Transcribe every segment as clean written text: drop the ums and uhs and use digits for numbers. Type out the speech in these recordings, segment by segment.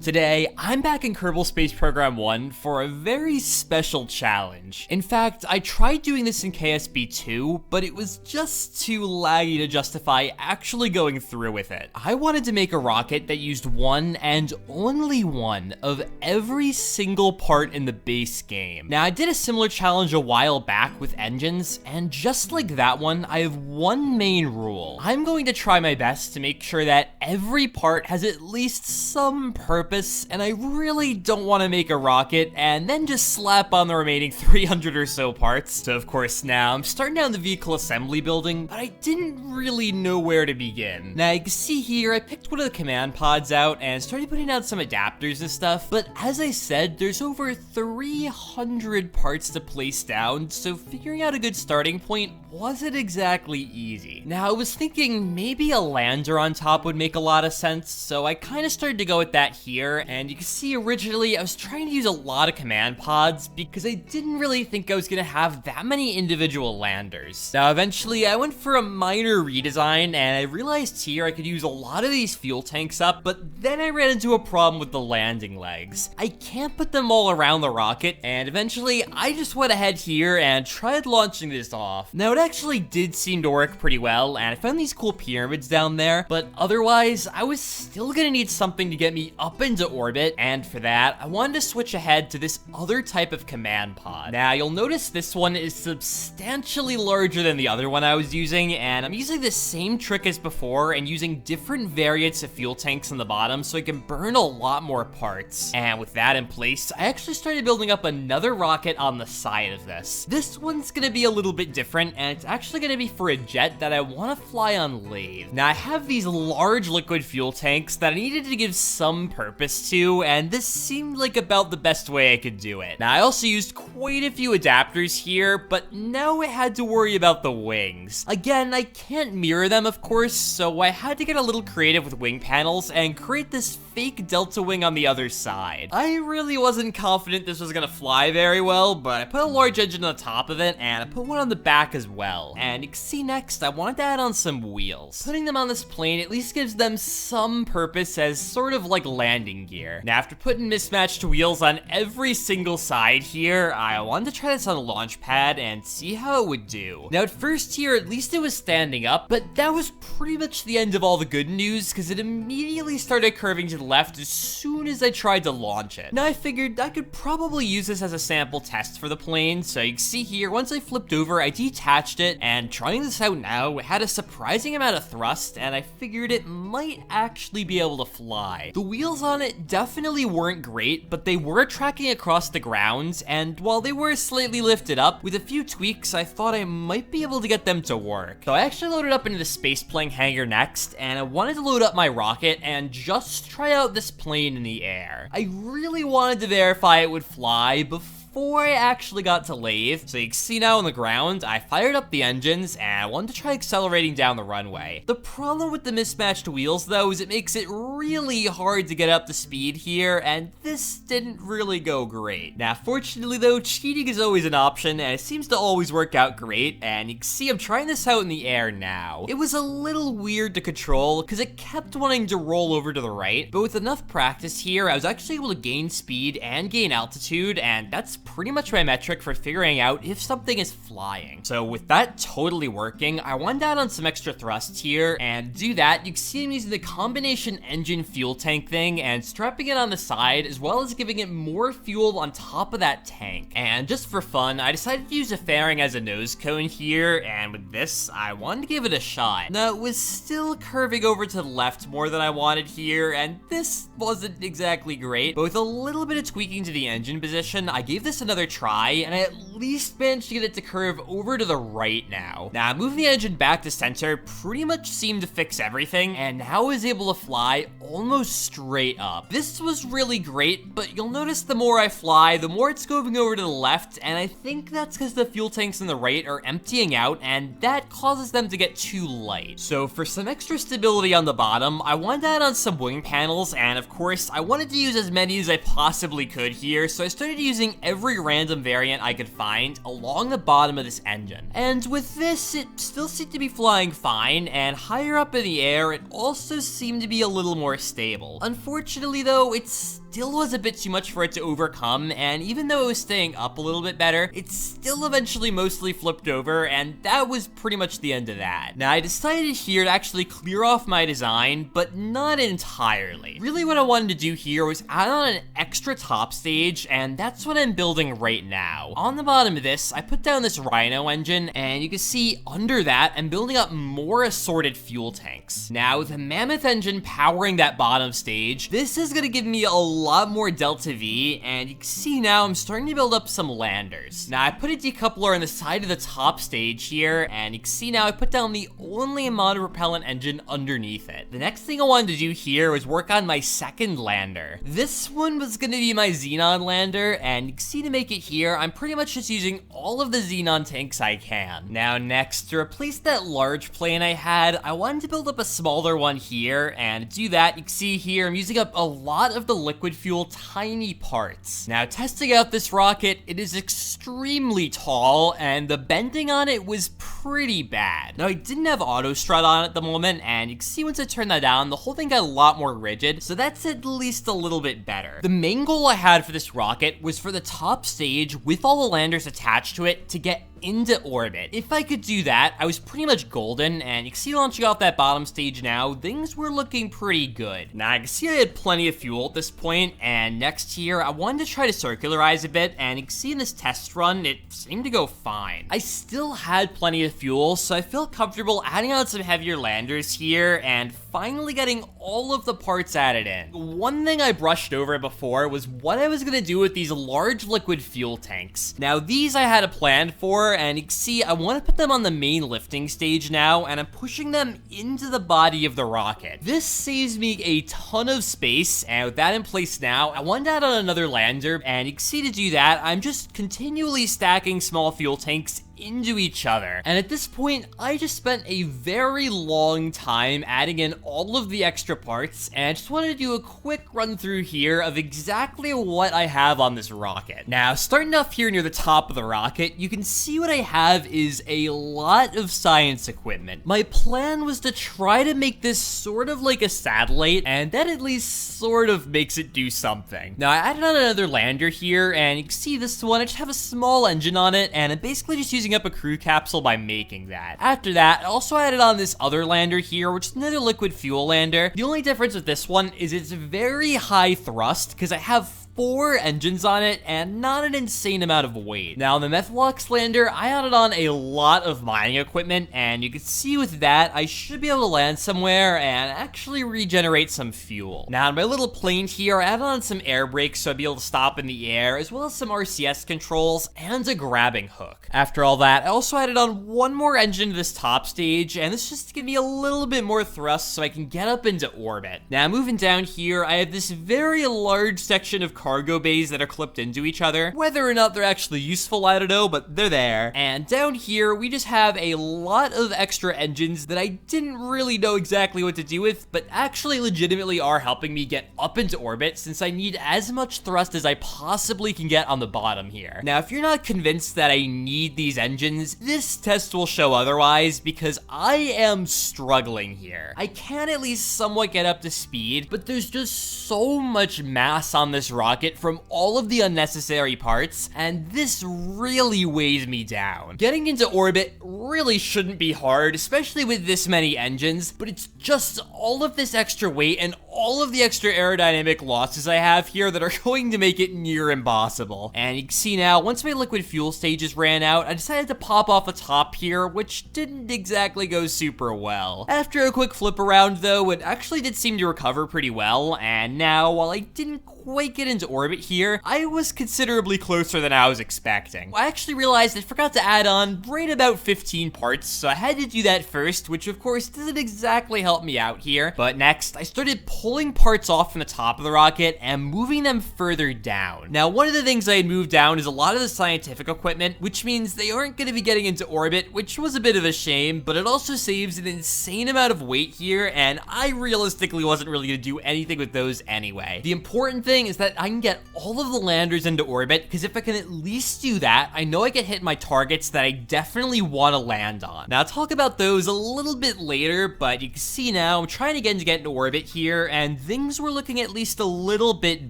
Today, I'm back in Kerbal Space Program 1 for a very special challenge. In fact, I tried doing this in KSB 2, but it was just too laggy to justify actually going through with it. I wanted to make a rocket that used one and only one of every single part in the base game. Now, I did a similar challenge a while back with engines, and just like that one, I have one main rule. I'm going to try my best to make sure that every part has at least some purpose, and I really don't want to make a rocket and then just slap on the remaining 300 or so parts. So of course now I'm starting down the vehicle assembly building, but I didn't really know where to begin. Now you can see here I picked one of the command pods out and started putting out some adapters and stuff, but as I said, there's over 300 parts to place down, so figuring out a good starting point wasn't exactly easy. Now I was thinking maybe a lander on top would make a lot of sense, so I kind of started to go with that here. And you can see originally I was trying to use a lot of command pods because I didn't really think I was going to have that many individual landers. Now eventually I went for a minor redesign and I realized here I could use a lot of these fuel tanks up, but then I ran into a problem with the landing legs. I can't put them all around the rocket, and eventually I just went ahead here and tried launching this off. Now it actually did seem to work pretty well, and I found these cool pyramids down there, but otherwise I was still gonna need something to get me up into orbit, and for that I wanted to switch ahead to this other type of command pod. Now you'll notice this one is substantially larger than the other one I was using, and I'm using the same trick as before and using different variants of fuel tanks on the bottom so I can burn a lot more parts. And with that in place, I actually started building up another rocket on the side of this. This one's gonna be a little bit different, and it's actually gonna be for a jet that I want to fly on Laythe. Now I have these large liquid fuel tanks that I needed to give some purpose to, and this seemed like about the best way I could do it. Now I also used quite a few adapters here, but now I had to worry about the wings. Again, I can't mirror them of course, so I had to get a little creative with wing panels and create this fake delta wing on the other side. I really wasn't confident this was gonna fly very well, but I put a large engine on the top of it and I put one on the back as well. And you can see next I wanted to add on some wheels. Putting them on this plane at least gives them some purpose as sort of like landing gear. Now after putting mismatched wheels on every single side here, I wanted to try this on a launch pad and see how it would do. Now at first here, at least it was standing up, but that was pretty much the end of all the good news because it immediately started curving to the left as soon as I tried to launch it. Now I figured I could probably use this as a sample test for the plane, so you can see here, once I flipped over, I detached it, and trying this out now, it had a surprising amount of thrust, and I figured it might actually be able to fly. The wheels on it definitely weren't great, but they were tracking across the ground, and while they were slightly lifted up, with a few tweaks, I thought I might be able to get them to work. So I actually loaded up into the space plane hangar next, and I wanted to load up my rocket and just try out this plane in the air. I really wanted to verify it would fly before I actually got to Laythe. So you can see now on the ground, I fired up the engines and I wanted to try accelerating down the runway. The problem with the mismatched wheels though is it makes it really hard to get up to speed here, and this didn't really go great. Now fortunately though, cheating is always an option and it seems to always work out great, and you can see I'm trying this out in the air now. It was a little weird to control because it kept wanting to roll over to the right, but with enough practice here, I was actually able to gain speed and gain altitude, and that's pretty much my metric for figuring out if something is flying. So with that totally working, I wanted to add on some extra thrust here, and to do that, you can see I'm using the combination engine fuel tank thing and strapping it on the side, as well as giving it more fuel on top of that tank. And just for fun, I decided to use a fairing as a nose cone here, and with this, I wanted to give it a shot. Now it was still curving over to the left more than I wanted here, and this wasn't exactly great, but with a little bit of tweaking to the engine position, I gave this another try, and I at least managed to get it to curve over to the right now. Now, moving the engine back to center pretty much seemed to fix everything, and now I was able to fly almost straight up. This was really great, but you'll notice the more I fly, the more it's going over to the left, and I think that's because the fuel tanks on the right are emptying out, and that causes them to get too light. So for some extra stability on the bottom, I wanted to add on some wing panels, and of course, I wanted to use as many as I possibly could here, so I started using every every random variant I could find along the bottom of this engine. And with this, it still seemed to be flying fine, and higher up in the air, it also seemed to be a little more stable. Unfortunately though, it still was a bit too much for it to overcome, and even though it was staying up a little bit better, it still eventually mostly flipped over, and that was pretty much the end of that. Now, I decided here to actually clear off my design, but not entirely. Really what I wanted to do here was add on an extra top stage, and that's what I'm building right now. On the bottom of this, I put down this Rhino engine, and you can see under that, I'm building up more assorted fuel tanks. Now, with the Mammoth engine powering that bottom stage, this is gonna give me a lot more Delta V, and you can see now I'm starting to build up some landers. Now, I put a decoupler on the side of the top stage here, and you can see now I put down the only monopropellant engine underneath it. The next thing I wanted to do here was work on my second lander. This one was gonna be my Xenon lander, and you can see to make it here, I'm pretty much just using all of the Xenon tanks I can. Now next, to replace that large plane I had, I wanted to build up a smaller one here, and to do that, you can see here, I'm using up a lot of the liquid fuel tiny parts. Now, testing out this rocket, it is extremely tall, and the bending on it was pretty bad. Now, I didn't have auto strut on at the moment, and you can see once I turn that down, the whole thing got a lot more rigid, so that's at least a little bit better. The main goal I had for this rocket was for the top stage, with all the landers attached to it, to get into orbit. If I could do that, I was pretty much golden, and you can see launching off that bottom stage now, things were looking pretty good. Now, I can see I had plenty of fuel at this point, and next here, I wanted to try to circularize a bit, and you can see in this test run, it seemed to go fine. I still had plenty of fuel, so I felt comfortable adding on some heavier landers here, and finally getting all of the parts added in. One thing I brushed over before was what I was gonna do with these large liquid fuel tanks. Now, these I had a plan for, and you can see I want to put them on the main lifting stage now, and I'm pushing them into the body of the rocket. This saves me a ton of space, and with that in place now, I wanted to add on another lander, and you can see to do that, I'm just continually stacking small fuel tanks into each other. And at this point, I just spent a very long time adding in all of the extra parts, and I just wanted to do a quick run through here of exactly what I have on this rocket. Now, starting off here near the top of the rocket, you can see what I have is a lot of science equipment. My plan was to try to make this sort of like a satellite, and that at least sort of makes it do something. Now, I added on another lander here, and you can see this one, I just have a small engine on it, and I'm basically just using up a crew capsule by making that. After that, I also added on this other lander here, which is another liquid fuel lander. The only difference with this one is it's very high thrust, because I have 4 engines on it and not an insane amount of weight. Now, on the Methalox lander, I added on a lot of mining equipment, and you can see with that, I should be able to land somewhere and actually regenerate some fuel. Now, on my little plane here, I added on some air brakes so I'd be able to stop in the air, as well as some RCS controls and a grabbing hook. After all that, I also added on one more engine to this top stage, and this just to give me a little bit more thrust so I can get up into orbit. Now, moving down here, I have this very large section of cargo bays that are clipped into each other. Whether or not they're actually useful, I don't know, but they're there. And down here, we just have a lot of extra engines that I didn't really know exactly what to do with, but actually legitimately are helping me get up into orbit, since I need as much thrust as I possibly can get on the bottom here. Now, if you're not convinced that I need these engines, this test will show otherwise, because I am struggling here. I can at least somewhat get up to speed, but there's just so much mass on this rocket from all of the unnecessary parts, and this really weighs me down. Getting into orbit really shouldn't be hard, especially with this many engines, but it's just all of this extra weight and all of the extra aerodynamic losses I have here that are going to make it near impossible. And you can see now, once my liquid fuel stages ran out, I decided to pop off the top here, which didn't exactly go super well. After a quick flip around though, it actually did seem to recover pretty well, and now, while I didn't quite get into orbit here, I was considerably closer than I was expecting. I actually realized I forgot to add on right about 15 parts, so I had to do that first, which of course doesn't exactly help me out here. But next, I started pulling pulling parts off from the top of the rocket and moving them further down. Now, one of the things I had moved down is a lot of the scientific equipment, which means they aren't going to be getting into orbit, which was a bit of a shame, but it also saves an insane amount of weight here, and I realistically wasn't really going to do anything with those anyway. The important thing is that I can get all of the landers into orbit, because if I can at least do that, I know I can hit my targets that I definitely want to land on. Now, I'll talk about those a little bit later, but you can see now I'm trying again to get into orbit here, and things were looking at least a little bit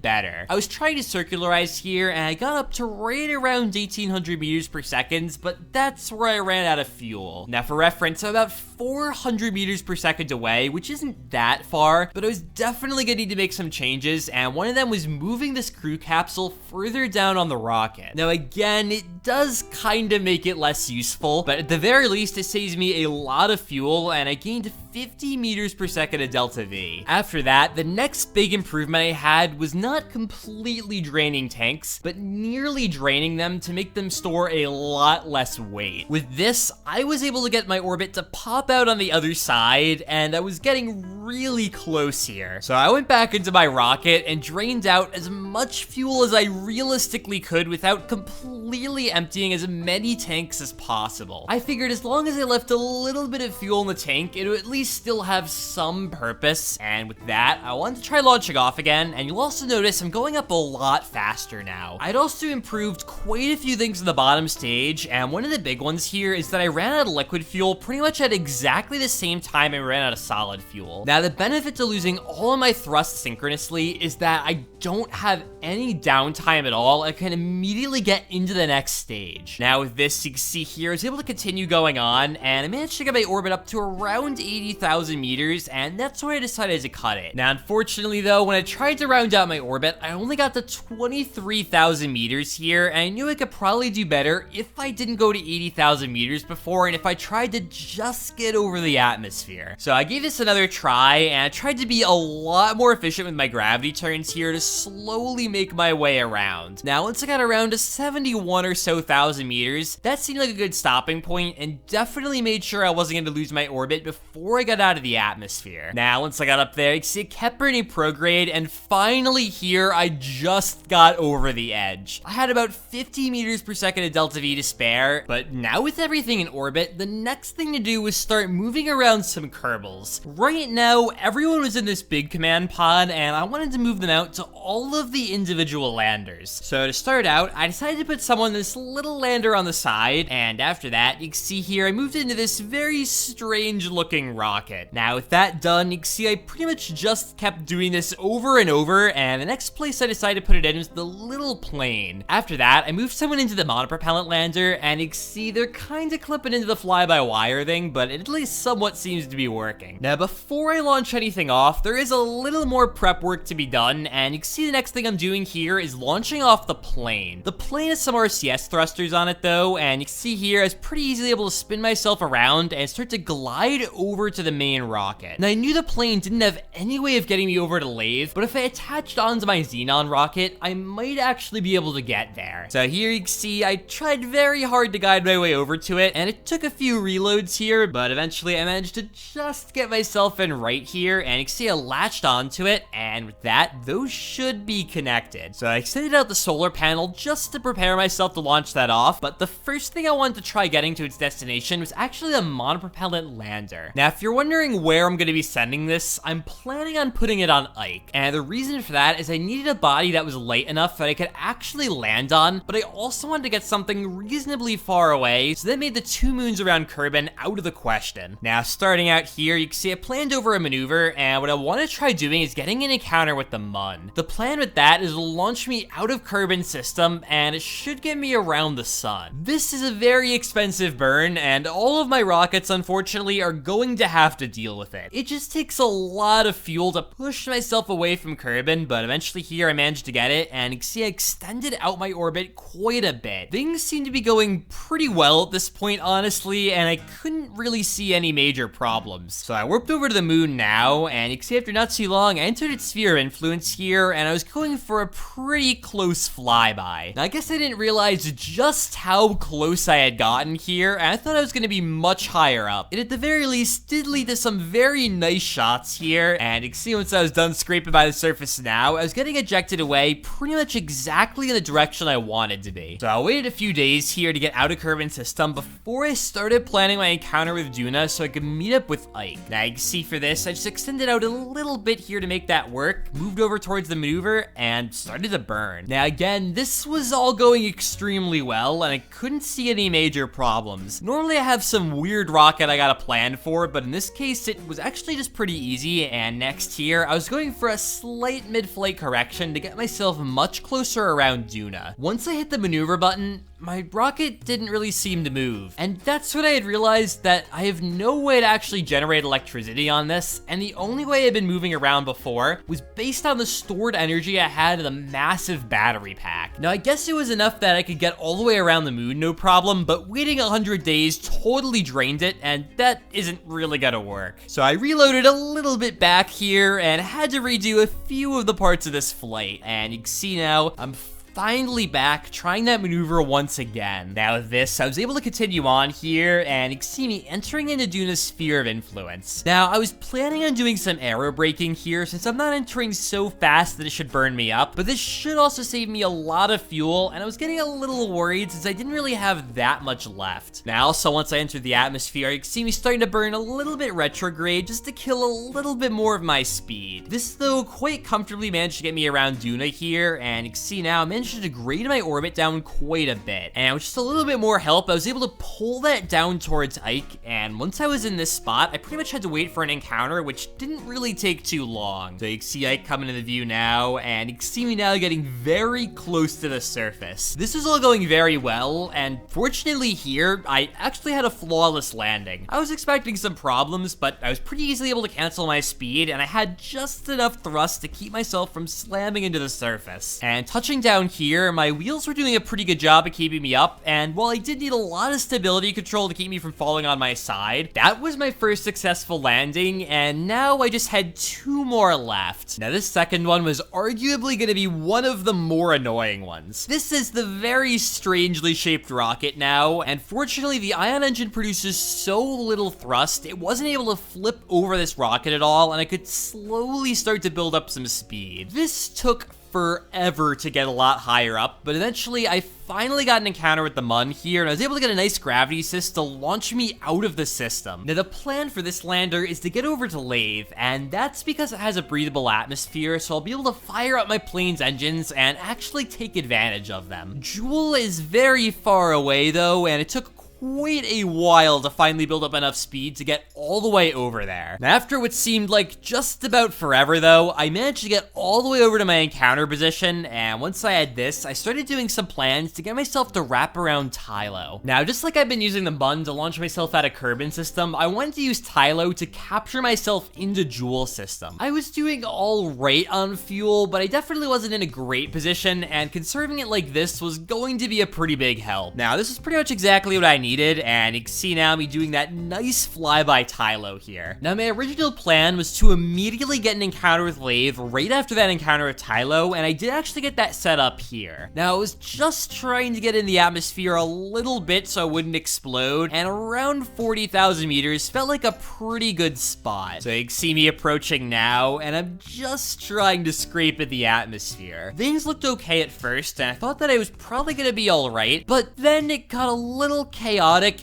better. I was trying to circularize here, and I got up to right around 1800 meters per second, but that's where I ran out of fuel. Now, for reference, I'm about 400 meters per second away, which isn't that far, but I was definitely going to need to make some changes, and one of them was moving this crew capsule further down on the rocket. Now, again, it does kind of make it less useful, but at the very least, it saves me a lot of fuel, and I gained 50 meters per second of delta V. After that, the next big improvement I had was not completely draining tanks, but nearly draining them to make them store a lot less weight. With this, I was able to get my orbit to pop out on the other side, and I was getting really close here. So I went back into my rocket and drained out as much fuel as I realistically could without completely emptying as many tanks as possible. I figured as long as I left a little bit of fuel in the tank, it would at least still have some purpose, and with that, I wanted to try launching off again, and you'll also notice I'm going up a lot faster now. I'd also improved quite a few things in the bottom stage, and one of the big ones here is that I ran out of liquid fuel pretty much at exactly the same time I ran out of solid fuel. Now, the benefit to losing all of my thrust synchronously is that I don't have any downtime at all. I can immediately get into the next stage. Now, with this, you can see here, I was able to continue going on, and I managed to get my orbit up to around 80,000 meters, and that's where I decided to cut it. Now, unfortunately though, when I tried to round out my orbit, I only got to 23,000 meters here, and I knew I could probably do better if I didn't go to 80,000 meters before, and if I tried to just get over the atmosphere. So I gave this another try, and I tried to be a lot more efficient with my gravity turns here to slowly make my way around. Now, once I got around to 71 or so thousand meters, that seemed like a good stopping point, and definitely made sure I wasn't going to lose my orbit before I got out of the atmosphere. Now, once I got up there, you can see it kept burning prograde, and finally here, I just got over the edge. I had about 50 meters per second of delta V to spare, but now with everything in orbit, the next thing to do was start moving around some Kerbals. Right now, everyone was in this big command pod, and I wanted to move them out to all of the individual landers. So to start out, I decided to put someone in this little lander on the side, and after that, you can see here, I moved into this very strange looking rocket. Now, with that done, you can see I pretty much just kept doing this over and over, and the next place I decided to put it in was the little plane. After that, I moved someone into the monopropellant lander, and you can see they're kind of clipping into the fly-by-wire thing, but it at least somewhat seems to be working. Now, before I launch anything off, there is a little more prep work to be done, and you can see the next thing I'm doing here is launching off the plane. The plane has some RCS thrusters on it though, and you can see here I was pretty easily able to spin myself around and start to glide over to the main rocket. Now, I knew the plane didn't have any way of getting me over to Laythe, but if I attached onto my Xenon rocket, I might actually be able to get there. So here you can see I tried very hard to guide my way over to it, and it took a few reloads here, but eventually I managed to just get myself in right here, and you can see I latched onto it, and with that, those should be connected. So I extended out the solar panel just to prepare myself to launch that off, but the first thing I wanted to try getting to its destination was actually a monopropellant lander. Now, if you're wondering where I'm going to be sending this, I'm planning on putting it on Ike, and the reason for that is I needed a body that was light enough that I could actually land on, but I also wanted to get something reasonably far away, so that made the 2 moons around Kerbin out of the question. Now, starting out here, you can see I planned over a maneuver, and what I want to try doing is getting an encounter with the Mun. The plan with that is to launch me out of Kerbin's system, and it should get me around the sun. This is a very expensive burn, and all of my rockets, unfortunately, are going to have to deal with it. It just takes a lot of fuel to push myself away from Kerbin, but eventually here I managed to get it, and you can see I extended out my orbit quite a bit. Things seem to be going pretty well at this point, honestly, and I couldn't really see any major problems. So I warped over to the moon now, and you can see after not too long, I entered its sphere of influence here, and I was going for a pretty close flyby. Now, I guess I didn't realize just how close I had gotten here, and I thought I was going to be much higher up. It at the very least did did lead to some very nice shots here, and you can see once I was done scraping by the surface now, I was getting ejected away pretty much exactly in the direction I wanted to be. So I waited a few days here to get out of Kerbal system before I started planning my encounter with Duna so I could meet up with Ike. Now you can see for this, I just extended out a little bit here to make that work, moved over towards the maneuver, and started to burn. Now again, this was all going extremely well, and I couldn't see any major problems. Normally I have some weird rocket I got a plan for, but in this case it was actually just pretty easy, and next here, I was going for a slight mid-flight correction to get myself much closer around Duna. Once I hit the maneuver button, my rocket didn't really seem to move. And that's when I had realized that I have no way to actually generate electricity on this, and the only way I'd been moving around before was based on the stored energy I had in the massive battery pack. Now I guess it was enough that I could get all the way around the moon no problem, but waiting 100 days totally drained it, and that isn't really gonna work. So I reloaded a little bit back here and had to redo a few of the parts of this flight, and you can see now I'm finally back, trying that maneuver once again. Now with this, I was able to continue on here, and you can see me entering into Duna's sphere of influence. Now, I was planning on doing some aero braking here, since I'm not entering so fast that it should burn me up, but this should also save me a lot of fuel, and I was getting a little worried since I didn't really have that much left. Now, so once I entered the atmosphere, you can see me starting to burn a little bit retrograde, just to kill a little bit more of my speed. This, though, quite comfortably managed to get me around Duna here, and you can see now I'm in to degrade my orbit down quite a bit. And with just a little bit more help, I was able to pull that down towards Ike, and once I was in this spot, I pretty much had to wait for an encounter, which didn't really take too long. So you can see Ike coming into view now, and you can see me now getting very close to the surface. This is all going very well, and fortunately here, I actually had a flawless landing. I was expecting some problems, but I was pretty easily able to cancel my speed, and I had just enough thrust to keep myself from slamming into the surface. And touching down here, my wheels were doing a pretty good job of keeping me up, and while I did need a lot of stability control to keep me from falling on my side, that was my first successful landing, and now I just had 2 more left. Now this second one was arguably going to be one of the more annoying ones. This is the very strangely shaped rocket now, and fortunately the ion engine produces so little thrust, it wasn't able to flip over this rocket at all, and I could slowly start to build up some speed. This took forever to get a lot higher up, but eventually I finally got an encounter with the Mun here, and I was able to get a nice gravity assist to launch me out of the system. Now the plan for this lander is to get over to Laythe, and that's because it has a breathable atmosphere, so I'll be able to fire up my plane's engines and actually take advantage of them. Joule is very far away though, and it took quite a while to finally build up enough speed to get all the way over there. Now, after what seemed like just about forever though, I managed to get all the way over to my encounter position, and once I had this, I started doing some plans to get myself to wrap around Tylo. Now, just like I've been using the Mun to launch myself out of Kerbal system, I wanted to use Tylo to capture myself into Joule system. I was doing all right on fuel, but I definitely wasn't in a great position, and conserving it like this was going to be a pretty big help. Now, this is pretty much exactly what I needed, and you can see now me doing that nice flyby Tylo here. Now, my original plan was to immediately get an encounter with Laythe right after that encounter with Tylo, and I did actually get that set up here. Now, I was just trying to get in the atmosphere a little bit so I wouldn't explode, and around 40,000 meters felt like a pretty good spot. So you can see me approaching now, and I'm just trying to scrape at the atmosphere. Things looked okay at first, and I thought that I was probably gonna be alright, but then it got a little chaotic,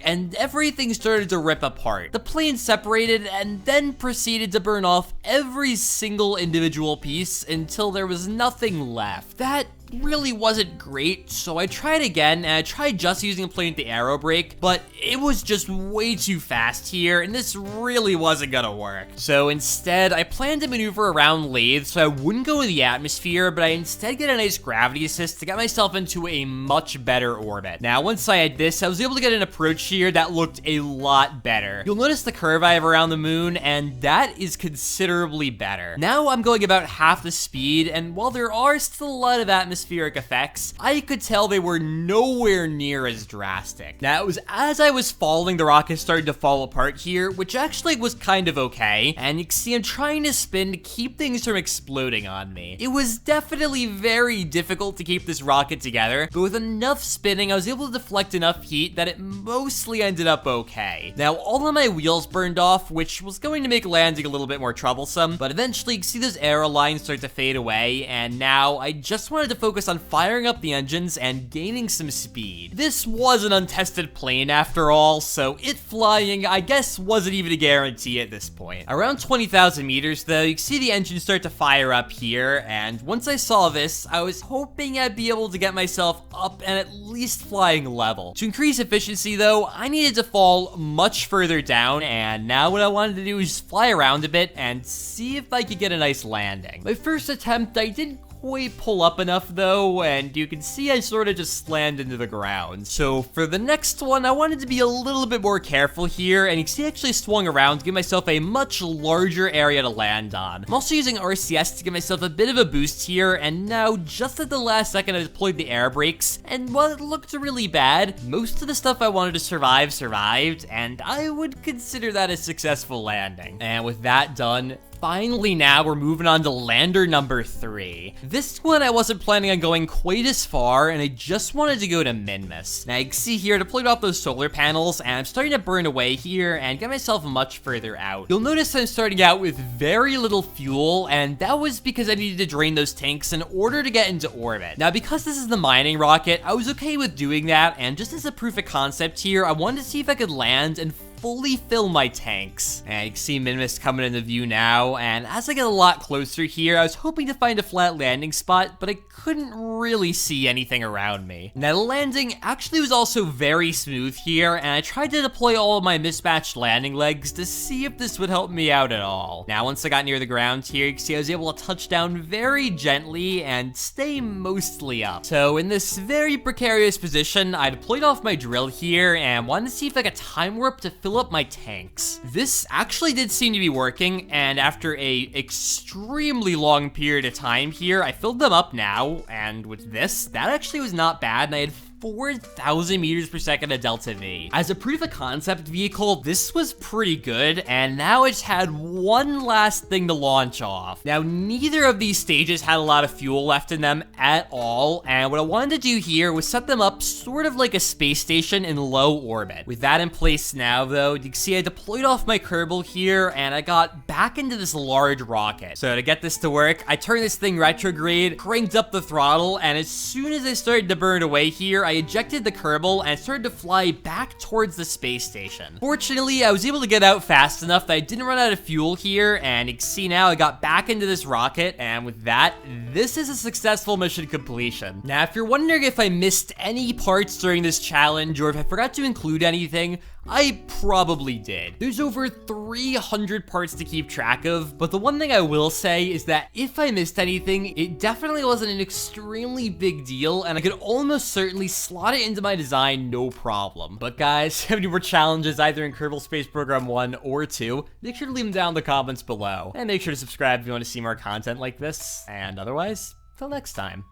and everything started to rip apart. The plane separated and then proceeded to burn off every single individual piece until there was nothing left. That really wasn't great, so I tried again, and I tried just using a plane with the aero brake, but it was just way too fast here, and this really wasn't gonna work. So instead, I planned to maneuver around Laythe so I wouldn't go in the atmosphere, but I instead get a nice gravity assist to get myself into a much better orbit. Now, once I had this, I was able to get an approach here that looked a lot better. You'll notice the curve I have around the moon, and that is considerably better. Now I'm going about half the speed, and while there are still a lot of atmosphere atmospheric effects, I could tell they were nowhere near as drastic. Now, it was as I was falling, the rocket started to fall apart here, which actually was kind of okay, and you can see I'm trying to spin to keep things from exploding on me. It was definitely very difficult to keep this rocket together, but with enough spinning, I was able to deflect enough heat that it mostly ended up okay. Now, all of my wheels burned off, which was going to make landing a little bit more troublesome, but eventually you can see those aero lines start to fade away, and now I just wanted to focus on firing up the engines and gaining some speed. This was an untested plane after all, so it flying, I guess, wasn't even a guarantee at this point. Around 20,000 meters though, you can see the engine start to fire up here, and once I saw this, I was hoping I'd be able to get myself up and at least flying level. To increase efficiency though, I needed to fall much further down, and now what I wanted to do is just fly around a bit and see if I could get a nice landing. My first attempt, I didn't quite pull up enough though, and you can see I sort of just slammed into the ground. So for the next one, I wanted to be a little bit more careful here, and you can see I actually swung around to give myself a much larger area to land on. I'm also using RCS to give myself a bit of a boost here, and now just at the last second I deployed the air brakes, and while it looked really bad, most of the stuff I wanted to survive survived, and I would consider that a successful landing. And with that done, finally now we're moving on to lander number 3. This one I wasn't planning on going quite as far, and I just wanted to go to Minmus. Now you can see here I deployed off those solar panels, and I'm starting to burn away here and get myself much further out. You'll notice I'm starting out with very little fuel, and that was because I needed to drain those tanks in order to get into orbit. Now because this is the mining rocket, I was okay with doing that, and just as a proof of concept here, I wanted to see if I could land and fully fill my tanks. And you can see Minmus coming into view now, and as I get a lot closer here, I was hoping to find a flat landing spot, but I couldn't really see anything around me. Now the landing actually was also very smooth here, and I tried to deploy all of my mismatched landing legs to see if this would help me out at all. Now once I got near the ground here, you can see I was able to touch down very gently and stay mostly up. So in this very precarious position, I deployed off my drill here and wanted to see if I could time warp to fill up my tanks. This actually did seem to be working, and after a extremely long period of time here, I filled them up now, and with this, that actually was not bad, and I had 4,000 meters per second of Delta V. As a proof of concept vehicle, this was pretty good, and now it just had one last thing to launch off. Now, neither of these stages had a lot of fuel left in them at all, and what I wanted to do here was set them up sort of like a space station in low orbit. With that in place now, though, you can see I deployed off my Kerbal here, and I got back into this large rocket. So to get this to work, I turned this thing retrograde, cranked up the throttle, and as soon as I started to burn away here, I ejected the Kerbal and started to fly back towards the space station. Fortunately, I was able to get out fast enough that I didn't run out of fuel here, and you can see now I got back into this rocket, and with that, this is a successful mission completion. Now, if you're wondering if I missed any parts during this challenge, or if I forgot to include anything, I probably did. There's over 300 parts to keep track of, but the one thing I will say is that if I missed anything, it definitely wasn't an extremely big deal, and I could almost certainly slot it into my design no problem. But guys, if you have any more challenges either in Kerbal Space Program 1 or 2, make sure to leave them down in the comments below. And make sure to subscribe if you want to see more content like this, and otherwise, till next time.